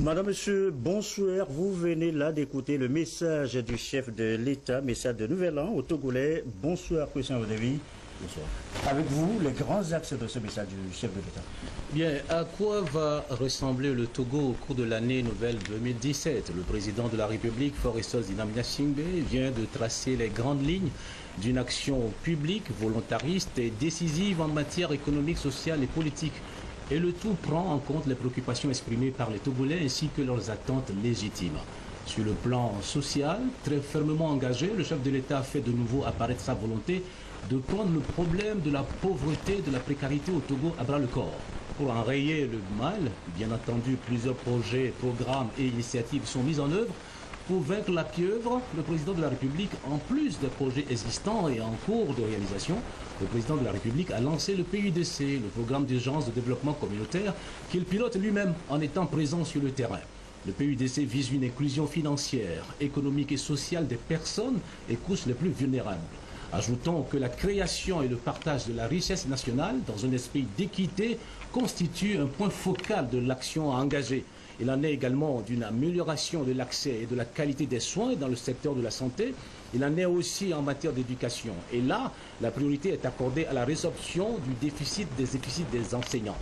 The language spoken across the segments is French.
Madame, Monsieur, bonsoir. Vous venez là d'écouter le message du chef de l'État, message de Nouvel An au Togolais. Bonsoir, Christian Odevi. Bonsoir. Avec vous, les grands axes de ce message du chef de l'État. Bien, à quoi va ressembler le Togo au cours de l'année nouvelle 2017? Le président de la République, Faure Zinam Gnassingbé, vient de tracer les grandes lignes d'une action publique, volontariste et décisive en matière économique, sociale et politique. Et le tout prend en compte les préoccupations exprimées par les Togolais ainsi que leurs attentes légitimes. Sur le plan social, très fermement engagé, le chef de l'État fait de nouveau apparaître sa volonté de prendre le problème de la pauvreté, de la précarité au Togo à bras-le-corps. Pour enrayer le mal, bien entendu, plusieurs projets, programmes et initiatives sont mis en œuvre. Pour vaincre la pieuvre, le président de la République, en plus des projets existants et en cours de réalisation, le président de la République a lancé le PUDC, le programme d'urgence de développement communautaire, qu'il pilote lui-même en étant présent sur le terrain. Le PUDC vise une inclusion financière, économique et sociale des personnes et couches les plus vulnérables. Ajoutons que la création et le partage de la richesse nationale dans un esprit d'équité constituent un point focal de l'action à engager. Il en est également d'une amélioration de l'accès et de la qualité des soins dans le secteur de la santé. Il en est aussi en matière d'éducation. Et là, la priorité est accordée à la résorption du déficit des enseignants.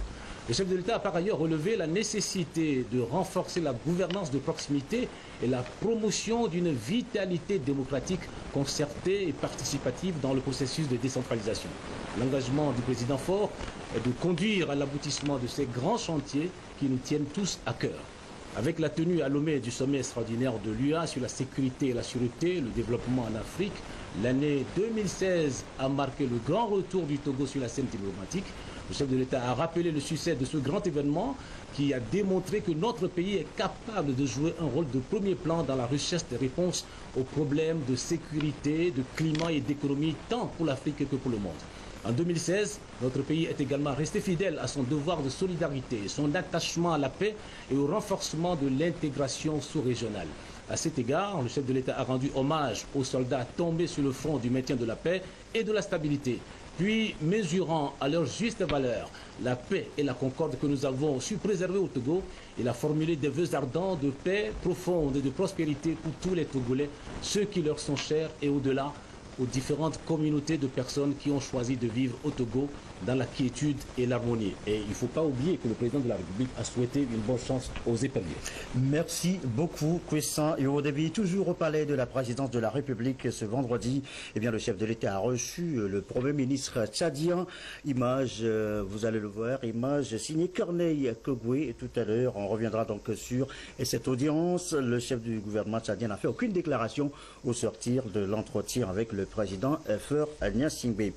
Le chef de l'État a par ailleurs relevé la nécessité de renforcer la gouvernance de proximité et la promotion d'une vitalité démocratique concertée et participative dans le processus de décentralisation. L'engagement du président Faure est de conduire à l'aboutissement de ces grands chantiers qui nous tiennent tous à cœur. Avec la tenue à Lomé du sommet extraordinaire de l'UA sur la sécurité et la sûreté, le développement en Afrique, l'année 2016 a marqué le grand retour du Togo sur la scène diplomatique. Le chef de l'État a rappelé le succès de ce grand événement qui a démontré que notre pays est capable de jouer un rôle de premier plan dans la recherche des réponses aux problèmes de sécurité, de climat et d'économie, tant pour l'Afrique que pour le monde. En 2016, notre pays est également resté fidèle à son devoir de solidarité, son attachement à la paix et au renforcement de l'intégration sous-régionale. À cet égard, le chef de l'État a rendu hommage aux soldats tombés sur le front du maintien de la paix et de la stabilité. Puis, mesurant à leur juste valeur la paix et la concorde que nous avons su préserver au Togo, il a formulé des vœux ardents de paix profonde et de prospérité pour tous les Togolais, ceux qui leur sont chers et au-delà, aux différentes communautés de personnes qui ont choisi de vivre au Togo dans la quiétude et l'harmonie. Et il ne faut pas oublier que le président de la République a souhaité une bonne chance aux éperviers. Merci beaucoup, Christian Odevi. Toujours au palais de la présidence de la République ce vendredi, eh bien, le chef de l'État a reçu le Premier ministre tchadien. Image, vous allez le voir, image signée Corneille Kogoué. Et tout à l'heure, on reviendra donc sur cette audience. Le chef du gouvernement tchadien n'a fait aucune déclaration au sortir de l'entretien avec le président Faure Gnassingbé.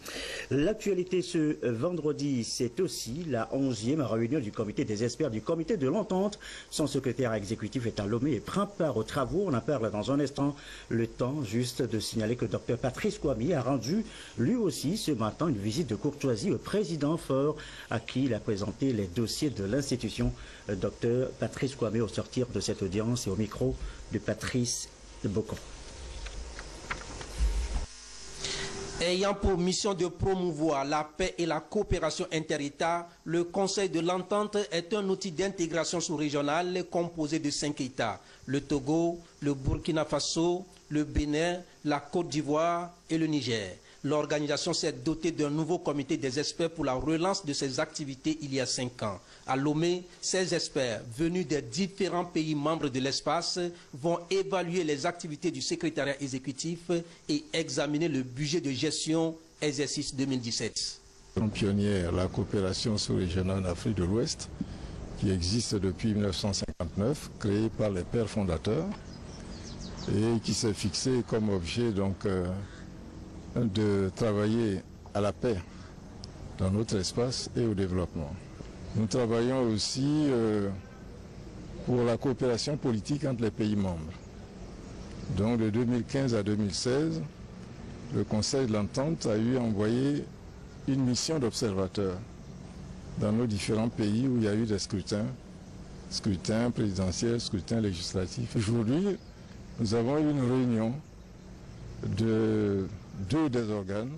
L'actualité ce vendredi, c'est aussi la 11e réunion du comité des experts du comité de l'entente. Son secrétaire exécutif est à Lomé et prend part aux travaux. On en parle dans un instant. Le temps juste de signaler que Dr Patrice Kwame a rendu lui aussi ce matin une visite de courtoisie au président Faure à qui il a présenté les dossiers de l'institution. Dr Patrice Kwame au sortir de cette audience et au micro de Patrice Bocon. Ayant pour mission de promouvoir la paix et la coopération inter-États, le Conseil de l'Entente est un outil d'intégration sous-régionale composé de 5 États, le Togo, le Burkina Faso, le Bénin, la Côte d'Ivoire et le Niger. L'organisation s'est dotée d'un nouveau comité des experts pour la relance de ses activités il y a 5 ans. À Lomé, ces experts, venus des différents pays membres de l'espace, vont évaluer les activités du secrétariat exécutif et examiner le budget de gestion exercice 2017. Pionnière, la coopération sous-régionale en Afrique de l'Ouest, qui existe depuis 1959, créée par les pères fondateurs et qui s'est fixée comme objet donc de travailler à la paix dans notre espace et au développement. Nous travaillons aussi pour la coopération politique entre les pays membres. Donc de 2015 à 2016, le Conseil de l'Entente a eu envoyé une mission d'observateurs dans nos différents pays où il y a eu des scrutins présidentiels, scrutins législatifs. Aujourd'hui, nous avons eu une réunion de 2 des organes,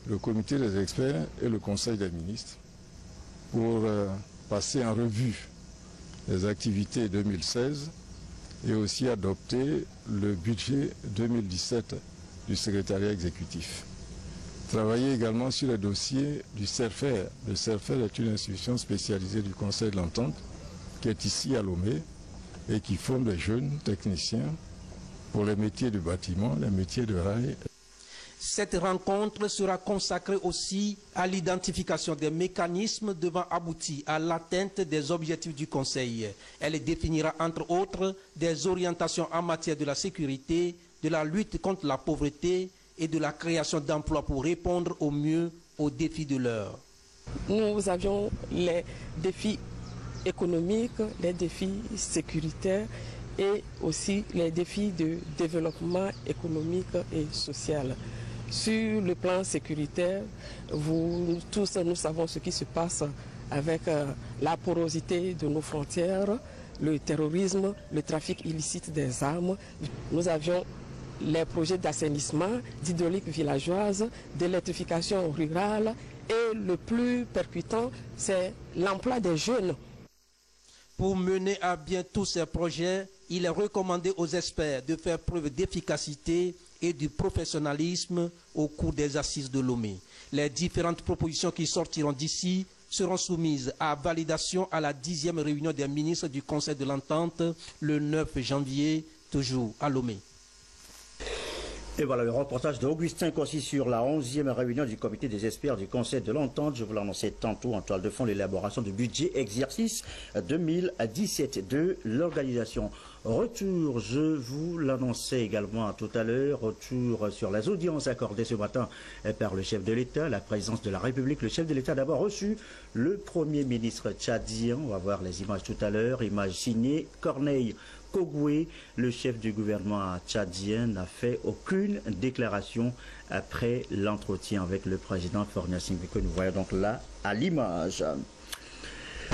le comité des experts et le conseil des ministres, pour passer en revue les activités 2016 et aussi adopté le budget 2017 du secrétariat exécutif. Travailler également sur le dossier du CERFER. Le CERFER est une institution spécialisée du Conseil de l'Entente qui est ici à Lomé et qui forme les jeunes techniciens pour les métiers du bâtiment, les métiers de rail. Cette rencontre sera consacrée aussi à l'identification des mécanismes devant aboutir à l'atteinte des objectifs du Conseil. Elle définira entre autres des orientations en matière de la sécurité, de la lutte contre la pauvreté et de la création d'emplois pour répondre au mieux aux défis de l'heure. Nous avions les défis économiques, les défis sécuritaires et aussi les défis de développement économique et social. Sur le plan sécuritaire, tous nous savons ce qui se passe avec la porosité de nos frontières, le terrorisme, le trafic illicite des armes. Nous avions les projets d'assainissement, d'hydraulique villageoise, d'électrification rurale et le plus percutant, c'est l'emploi des jeunes. Pour mener à bien tous ces projets, il est recommandé aux experts de faire preuve d'efficacité et du professionnalisme au cours des assises de Lomé. Les différentes propositions qui sortiront d'ici seront soumises à validation à la 10e réunion des ministres du Conseil de l'Entente le 9 janvier, toujours à Lomé. Et voilà le reportage d'Augustin Kossi sur la 11e réunion du comité des experts du Conseil de l'Entente. Je vous l'annonçais tantôt en toile de fond, l'élaboration du budget exercice 2017 de l'organisation. Retour, je vous l'annonçais également tout à l'heure, retour sur les audiences accordées ce matin par le chef de l'État, la présidence de la République. Le chef de l'État a d'abord reçu le Premier ministre tchadien. On va voir les images tout à l'heure, images signées Corneille Kogoué. Le chef du gouvernement tchadien n'a fait aucune déclaration après l'entretien avec le président Faure Gnassingbé que nous voyons donc là à l'image.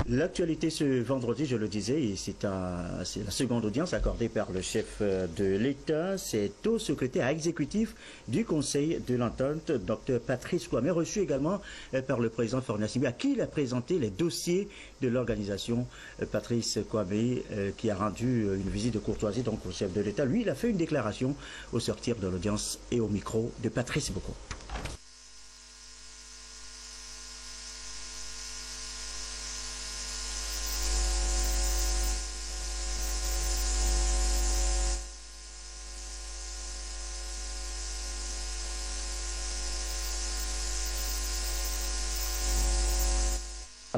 L'actualité ce vendredi, je le disais, c'est la seconde audience accordée par le chef de l'État. C'est au secrétaire exécutif du Conseil de l'Entente, Dr Patrice Kwame, reçu également par le président Faure Gnassingbé, à qui il a présenté les dossiers de l'organisation. Patrice Kwame, qui a rendu une visite de courtoisie donc au chef de l'État, lui, il a fait une déclaration au sortir de l'audience et au micro de Patrice Boko.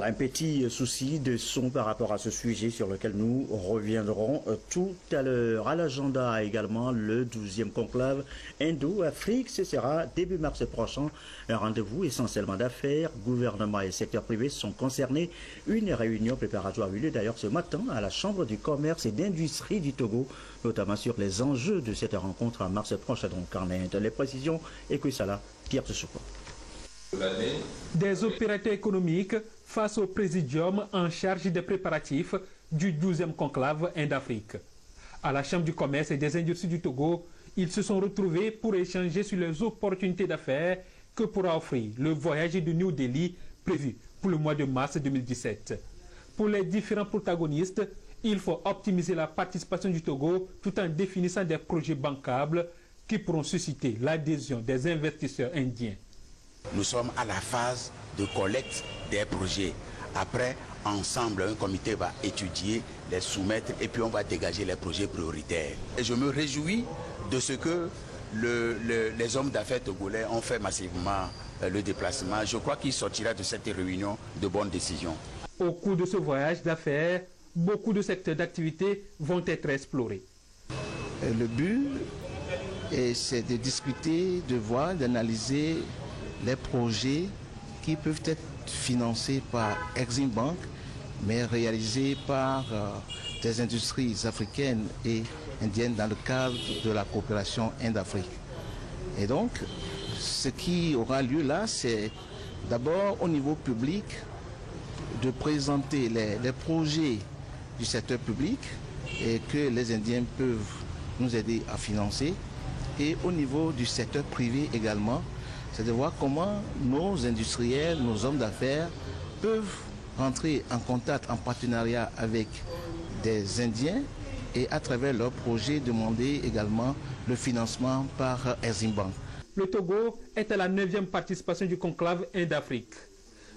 Un petit souci de son par rapport à ce sujet sur lequel nous reviendrons tout à l'heure. À l'agenda également le 12e conclave Indo-Afrique. Ce sera début mars prochain. Un rendez-vous essentiellement d'affaires. Gouvernement et secteur privé sont concernés. Une réunion préparatoire a eu lieu d'ailleurs ce matin à la Chambre du commerce et d'industrie du Togo, notamment sur les enjeux de cette rencontre en mars prochain donc en Inde. Les précisions, écoutez ça là, Pierre Tsouko. Des opérateurs économiques face au présidium en charge des préparatifs du 12e conclave Inde-Afrique. À la Chambre du commerce et des industries du Togo, ils se sont retrouvés pour échanger sur les opportunités d'affaires que pourra offrir le voyage de New Delhi prévu pour le mois de mars 2017. Pour les différents protagonistes, il faut optimiser la participation du Togo tout en définissant des projets bancables qui pourront susciter l'adhésion des investisseurs indiens. Nous sommes à la phase de collecte des projets. Après, ensemble, un comité va étudier, les soumettre et puis on va dégager les projets prioritaires. Et je me réjouis de ce que les hommes d'affaires togolais ont fait massivement le déplacement. Je crois qu'il sortira de cette réunion de bonnes décisions. Au cours de ce voyage d'affaires, beaucoup de secteurs d'activité vont être explorés. Le but, c'est de discuter, de voir, d'analyser les projets qui peuvent être financés par Exim Bank, mais réalisés par des industries africaines et indiennes dans le cadre de la coopération Inde-Afrique. Et donc, ce qui aura lieu là, c'est d'abord au niveau public de présenter les projets du secteur public et que les Indiens peuvent nous aider à financer. Et au niveau du secteur privé également, c'est de voir comment nos industriels, nos hommes d'affaires peuvent rentrer en contact, en partenariat avec des Indiens et à travers leurs projets demander également le financement par Exim Bank. Le Togo est à la 9e participation du conclave Inde-Afrique.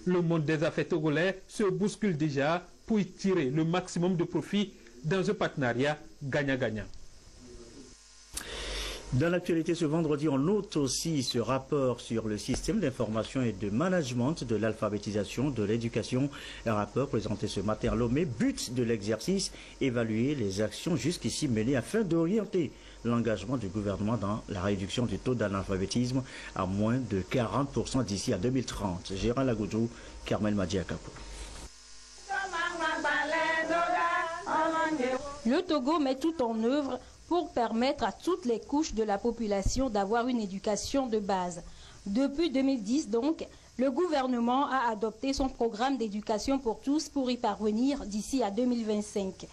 Le monde des affaires togolais se bouscule déjà pour y tirer le maximum de profit dans un partenariat gagnant-gagnant. Dans l'actualité ce vendredi, on note aussi ce rapport sur le système d'information et de management de l'alphabétisation de l'éducation. Un rapport présenté ce matin à Lomé. But de l'exercice, évaluer les actions jusqu'ici menées afin d'orienter l'engagement du gouvernement dans la réduction du taux d'analphabétisme à moins de 40% d'ici à 2030. Gérald Agoudou, Carmel Madiakapo. Le Togo met tout en œuvre pour permettre à toutes les couches de la population d'avoir une éducation de base. Depuis 2010 donc, le gouvernement a adopté son programme d'éducation pour tous pour y parvenir d'ici à 2025.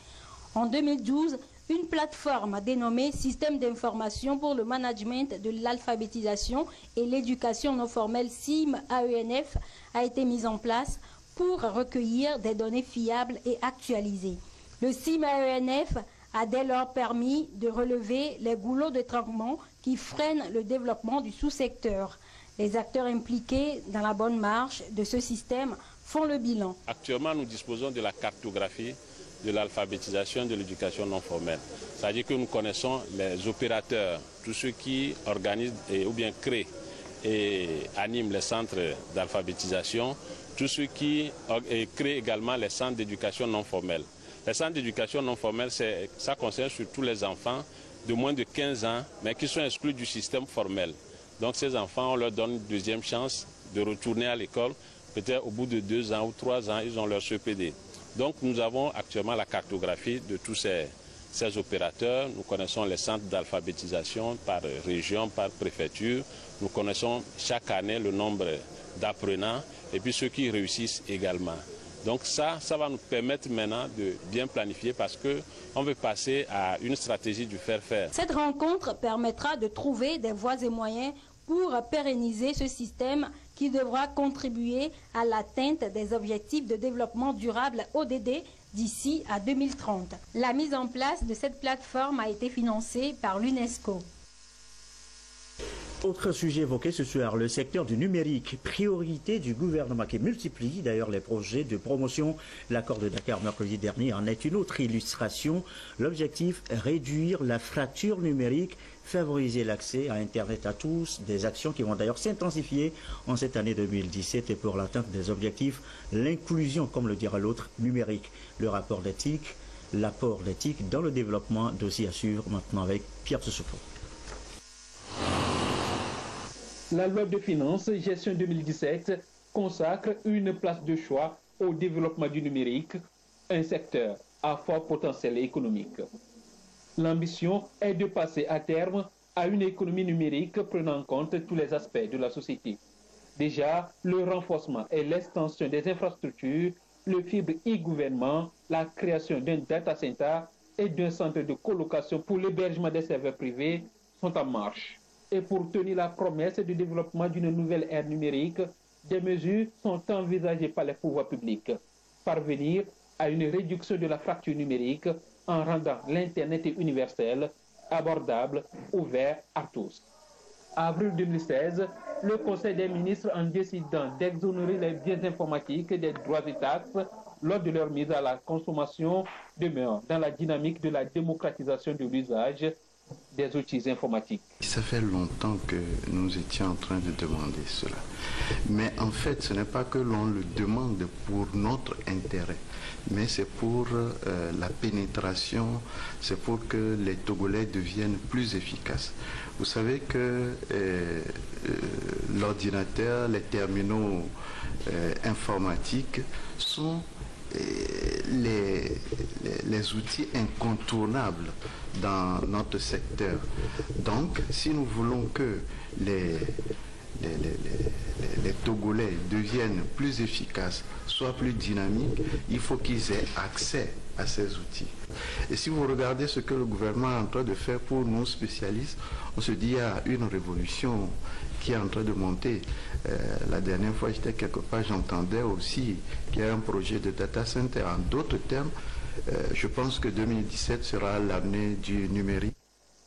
En 2012, une plateforme dénommée Système d'information pour le management de l'alphabétisation et l'éducation non formelle SIM-AENF a été mise en place pour recueillir des données fiables et actualisées. Le SIM-AENF a dès lors permis de relever les goulots de traitement qui freinent le développement du sous-secteur. Les acteurs impliqués dans la bonne marche de ce système font le bilan. Actuellement, nous disposons de la cartographie de l'alphabétisation de l'éducation non formelle. C'est-à-dire que nous connaissons les opérateurs, tous ceux qui organisent ou bien créent et animent les centres d'alphabétisation, tous ceux qui créent également les centres d'éducation non formelle. Les centres d'éducation non formelle, ça concerne surtout les enfants de moins de 15 ans, mais qui sont exclus du système formel. Donc ces enfants, on leur donne une deuxième chance de retourner à l'école. Peut-être au bout de 2 ans ou 3 ans, ils ont leur CPD. Donc nous avons actuellement la cartographie de tous ces opérateurs. Nous connaissons les centres d'alphabétisation par région, par préfecture. Nous connaissons chaque année le nombre d'apprenants et puis ceux qui réussissent également. Donc ça va nous permettre maintenant de bien planifier parce qu'on veut passer à une stratégie du faire-faire. Cette rencontre permettra de trouver des voies et moyens pour pérenniser ce système qui devra contribuer à l'atteinte des objectifs de développement durable ODD d'ici à 2030. La mise en place de cette plateforme a été financée par l'UNESCO. Autre sujet évoqué ce soir, le secteur du numérique, priorité du gouvernement qui multiplie d'ailleurs les projets de promotion. L'accord de Dakar mercredi dernier en est une autre illustration. L'objectif, réduire la fracture numérique, favoriser l'accès à Internet à tous, des actions qui vont d'ailleurs s'intensifier en cette année 2017 et pour l'atteinte des objectifs, l'inclusion, comme le dira l'autre, numérique. Le rapport d'éthique, l'apport d'éthique dans le développement, dossier à suivre maintenant avec Pierre Tsoufou. La loi de finances gestion 2017 consacre une place de choix au développement du numérique, un secteur à fort potentiel économique. L'ambition est de passer à terme à une économie numérique prenant en compte tous les aspects de la société. Déjà, le renforcement et l'extension des infrastructures, le fibre e-gouvernement, la création d'un data center et d'un centre de colocation pour l'hébergement des serveurs privés sont en marche. Et pour tenir la promesse du développement d'une nouvelle ère numérique, des mesures sont envisagées par les pouvoirs publics. Parvenir à une réduction de la fracture numérique en rendant l'Internet universel, abordable, ouvert à tous. Avril 2016, le Conseil des ministres, en décidant d'exonérer les biens informatiques des droits et taxes lors de leur mise à la consommation, demeure dans la dynamique de la démocratisation de l'usage des outils informatiques. Ça fait longtemps que nous étions en train de demander cela. Mais en fait, ce n'est pas que l'on le demande pour notre intérêt, mais c'est pour la pénétration, c'est pour que les Togolais deviennent plus efficaces. Vous savez que l'ordinateur, les terminaux informatiques sont les outils incontournables dans notre secteur. Donc, si nous voulons que les Togolais deviennent plus efficaces, soient plus dynamiques, il faut qu'ils aient accès à ces outils. Et si vous regardez ce que le gouvernement est en train de faire pour nos spécialistes, on se dit qu'il y a une révolution qui est en train de monter. La dernière fois, j'étais quelque part, j'entendais aussi qu'il y a un projet de data center. En d'autres termes, je pense que 2017 sera l'année du numérique.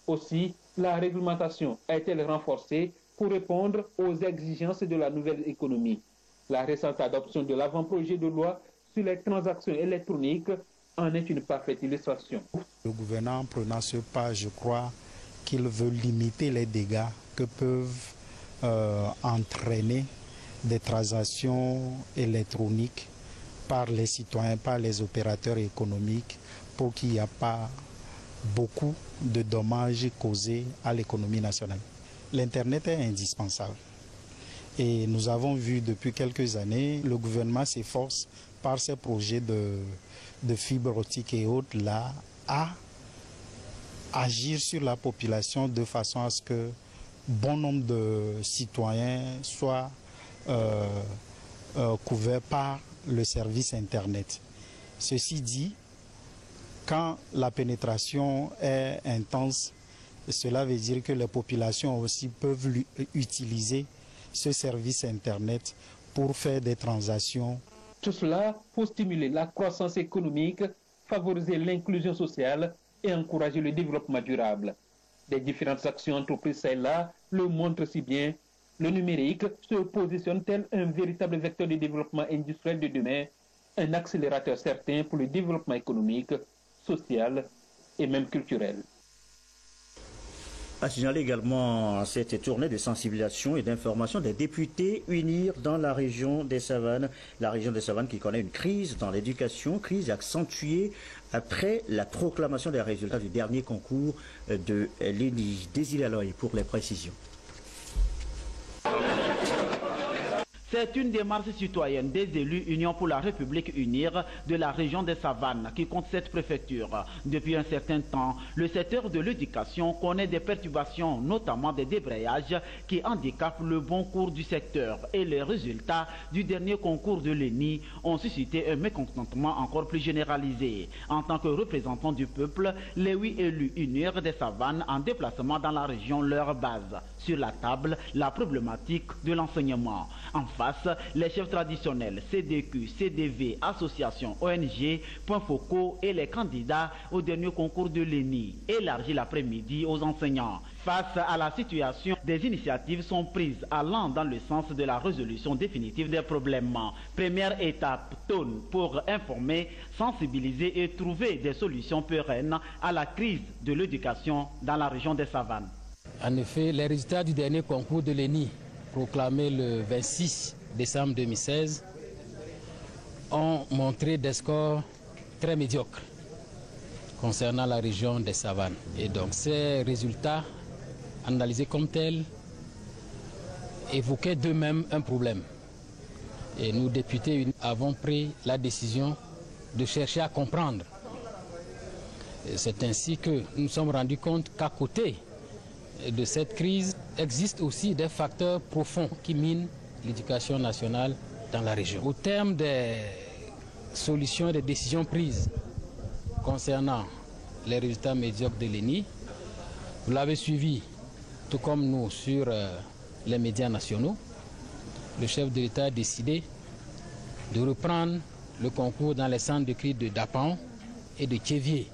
Aussi, la réglementation a-t-elle renforcée pour répondre aux exigences de la nouvelle économie? La récente adoption de l'avant-projet de loi sur les transactions électroniques en est une parfaite illustration. Le gouvernement prenant ce pas, je crois qu'il veut limiter les dégâts que peuvent entraîner des transactions électroniques par les citoyens, par les opérateurs économiques, pour qu'il n'y ait pas beaucoup de dommages causés à l'économie nationale. L'Internet est indispensable. Et nous avons vu depuis quelques années, le gouvernement s'efforce par ses projets de fibre optique et autres là, à agir sur la population de façon à ce que bon nombre de citoyens soient couverts par le service Internet. Ceci dit, quand la pénétration est intense, cela veut dire que les populations aussi peuvent utiliser ce service Internet pour faire des transactions. Tout cela pour stimuler la croissance économique, favoriser l'inclusion sociale et encourager le développement durable. Des différentes actions entreprises celles-là le montrent si bien. Le numérique se positionne tel un véritable vecteur de développement industriel de demain, un accélérateur certain pour le développement économique, social et même culturel. A signalé également cette tournée de sensibilisation et d'information des députés UNIR dans la région des Savanes. La région des Savanes qui connaît une crise dans l'éducation, crise accentuée après la proclamation des résultats du dernier concours de l'ENI. Désiré Aloy pour les précisions. C'est une démarche citoyenne des élus Union pour la République UNIR de la région des Savanes qui compte cette préfecture. Depuis un certain temps, le secteur de l'éducation connaît des perturbations, notamment des débrayages qui handicapent le bon cours du secteur. Et les résultats du dernier concours de l'ENI ont suscité un mécontentement encore plus généralisé. En tant que représentants du peuple, les 8 élus UNIR des Savanes en déplacement dans la région leur base. Sur la table, la problématique de l'enseignement. En face, les chefs traditionnels, CDQ, CDV, associations, ONG, points focaux et les candidats au dernier concours de l'ENI, élargi l'après-midi aux enseignants. Face à la situation, des initiatives sont prises allant dans le sens de la résolution définitive des problèmes. Première étape, TON, pour informer, sensibiliser et trouver des solutions pérennes à la crise de l'éducation dans la région des Savanes. En effet, les résultats du dernier concours de l'ENI, proclamé le 26 décembre 2016, ont montré des scores très médiocres concernant la région des Savanes. Et donc ces résultats, analysés comme tels, évoquaient d'eux-mêmes un problème. Et nous, députés, avons pris la décision de chercher à comprendre. C'est ainsi que nous nous sommes rendus compte qu'à côté de cette crise, existent aussi des facteurs profonds qui minent l'éducation nationale dans la région. Au terme des solutions et des décisions prises concernant les résultats médiocres de l'ENI, vous l'avez suivi, tout comme nous, sur les médias nationaux. Le chef de l'État a décidé de reprendre le concours dans les centres de crise de Dapan et de Tchévier,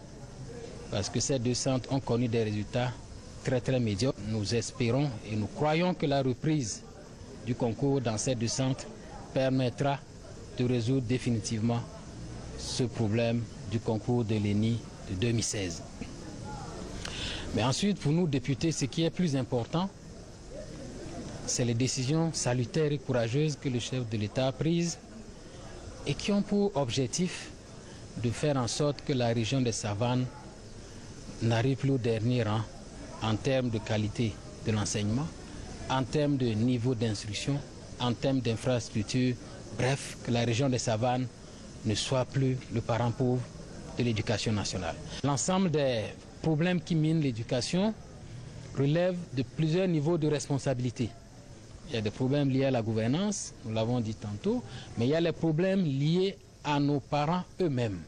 parce que ces deux centres ont connu des résultats très médiocre. Nous espérons et nous croyons que la reprise du concours dans ces deux centres permettra de résoudre définitivement ce problème du concours de l'ENI de 2016. Mais ensuite, pour nous députés, ce qui est plus important, c'est les décisions salutaires et courageuses que le chef de l'État a prises et qui ont pour objectif de faire en sorte que la région des Savanes n'arrive plus au dernier rang en termes de qualité de l'enseignement, en termes de niveau d'instruction, en termes d'infrastructure, bref, que la région des Savanes ne soit plus le parent pauvre de l'éducation nationale. L'ensemble des problèmes qui minent l'éducation relèvent de plusieurs niveaux de responsabilité. Il y a des problèmes liés à la gouvernance, nous l'avons dit tantôt, mais il y a les problèmes liés à nos parents eux-mêmes.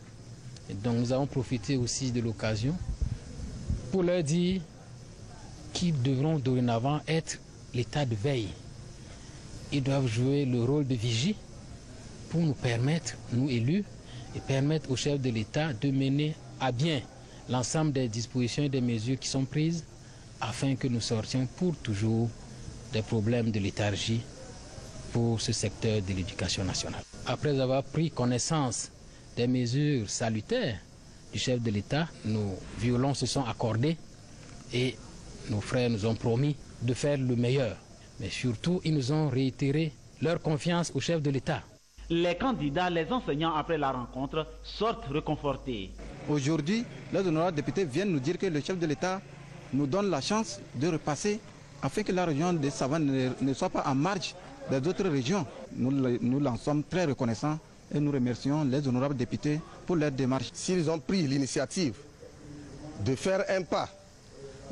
Et donc nous avons profité aussi de l'occasion pour leur dire qu'ils devront dorénavant être l'état de veille. Ils doivent jouer le rôle de vigie pour nous permettre, nous élus, et permettre au chef de l'État de mener à bien l'ensemble des dispositions et des mesures qui sont prises afin que nous sortions pour toujours des problèmes de léthargie pour ce secteur de l'éducation nationale. Après avoir pris connaissance des mesures salutaires du chef de l'État, nos violons se sont accordés et nos frères nous ont promis de faire le meilleur. Mais surtout, ils nous ont réitéré leur confiance au chef de l'État. Les candidats, les enseignants après la rencontre sortent réconfortés. Aujourd'hui, les honorables députés viennent nous dire que le chef de l'État nous donne la chance de repasser afin que la région de Savane ne soit pas en marge des autres régions. Nous en sommes très reconnaissants et nous remercions les honorables députés pour leur démarche. S'ils ont pris l'initiative de faire un pas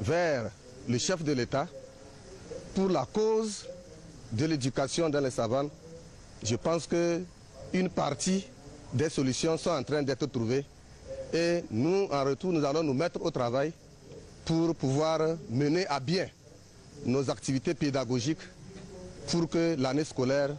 vers le chef de l'État pour la cause de l'éducation dans les savanes, je pense qu'une partie des solutions sont en train d'être trouvées et nous, en retour, nous allons nous mettre au travail pour pouvoir mener à bien nos activités pédagogiques pour que l'année scolaire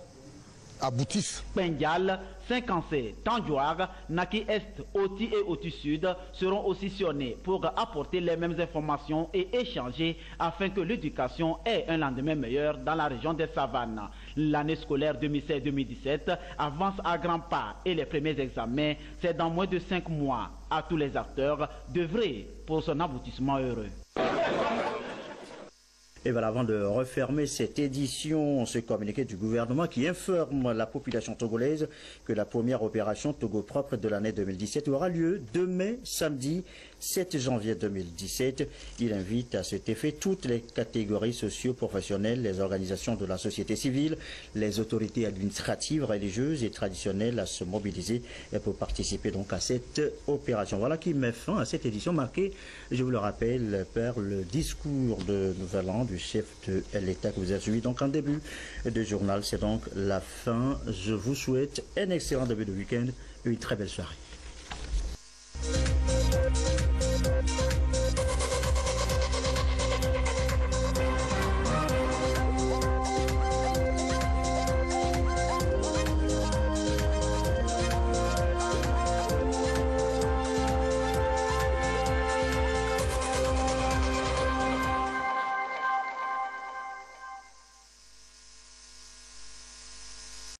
aboutisse. Pendial, Saint-Cancé, Tandjouar, Naki Est, Oti et Oti Sud seront aussi sillonnés pour apporter les mêmes informations et échanger afin que l'éducation ait un lendemain meilleur dans la région des Savanes. L'année scolaire 2016-2017 avance à grands pas et les premiers examens, c'est dans moins de 5 mois. À tous les acteurs d'œuvrer pour son aboutissement heureux. Et voilà, avant de refermer cette édition, ce communiqué du gouvernement qui informe la population togolaise que la première opération Togo propre de l'année 2017 aura lieu demain, samedi 7 janvier 2017. Il invite à cet effet toutes les catégories socio-professionnelles, les organisations de la société civile, les autorités administratives, religieuses et traditionnelles à se mobiliser pour participer donc à cette opération. Voilà qui met fin à cette édition marquée, je vous le rappelle, par le discours de Nouvel An du chef de l'État que vous avez suivi donc en début de journal. C'est donc la fin. Je vous souhaite un excellent début de week-end et une très belle soirée.